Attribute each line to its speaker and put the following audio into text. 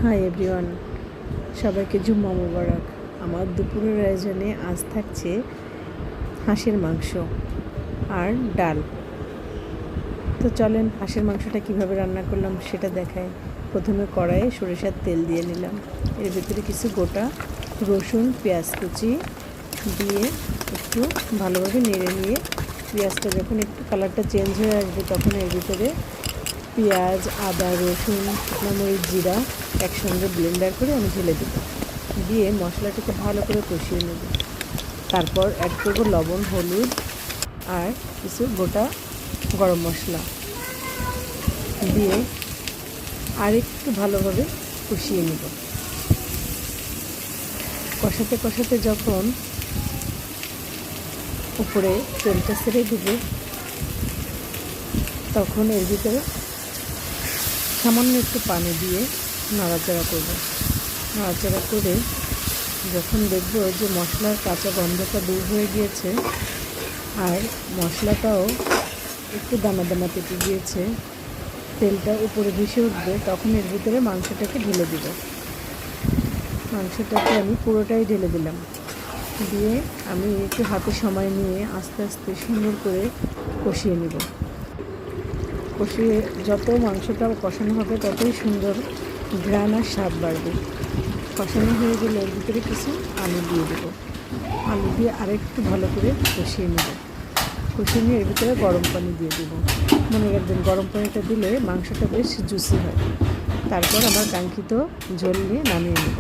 Speaker 1: Hi everyone, সবাইকে জুম্মা মুবারক। আমার দুপুরের আয়োজনে আজ থাকছে হাঁসের মাংস আর ডাল। তো চলেন হাঁসের মাংসটা কিভাবে রান্না করলাম সেটা দেখায়। প্রথমে কড়াইয়ে সরিষার তেল দিয়ে নিলাম, এর ভিতরে কিছু গোটা রসুন পেঁয়াজ কুচি দিয়ে একটু ভালোভাবে নেড়ে নিয়ে পেঁয়াজটা যখন একটু কালারটা চেঞ্জ হয়ে আসবে তখন এর ভিতরে পেঁয়াজ আদা রসুন শুকনো মরিচ জিরা একসঙ্গে ব্লেন্ডার করে আমি ঢেলে দেব, দিয়ে মশলাটাকে ভালো করে কষিয়ে নেব। তারপর অ্যাড করব লবণ হলুদ আর কিছু গোটা গরম মশলা দিয়ে আরেকটু ভালোভাবে কষিয়ে নেব। কষাতে কষাতে যখন উপরে তেলটা ছেড়ে দেবে তখন এর ভিতরে সামান্য একটু পানি দিয়ে নাড়াচাড়া করব। নাড়াচাড়া করে যখন দেখব যে মশলার কাঁচা গন্ধটা দূর হয়ে গিয়েছে আর মশলাটাও একটু দানা দানা পেকে গিয়েছে, তেলটা উপরে ভেসে উঠবে, তখন এর ভিতরে মাংসটাকে ঢেলে দেব। মাংসটাকে আমি পুরোটাই ঢেলে দিলাম, দিয়ে আমি একটু হাতে সময় নিয়ে আস্তে আস্তে সুন্দর করে কষিয়ে নেব। কষিয়ে যত মাংসটা কষানো হবে ততই সুন্দর ঘ্রাণ আর স্বাদ বাড়বে। কষানো হয়ে গেলে এর ভিতরে কিছু আলু দিয়ে দেবো, আলু দিয়ে আরেকটু ভালো করে কষিয়ে নেব। কষিয়ে নিয়ে এর ভিতরে গরম পানি দিয়ে দেবো। মনে রাখবেন গরম পানিটা দিলে মাংসটা বেশ জুসি হয়। তারপর আমার কাঙ্ক্ষিত ঝোল নিয়ে নামিয়ে নেব।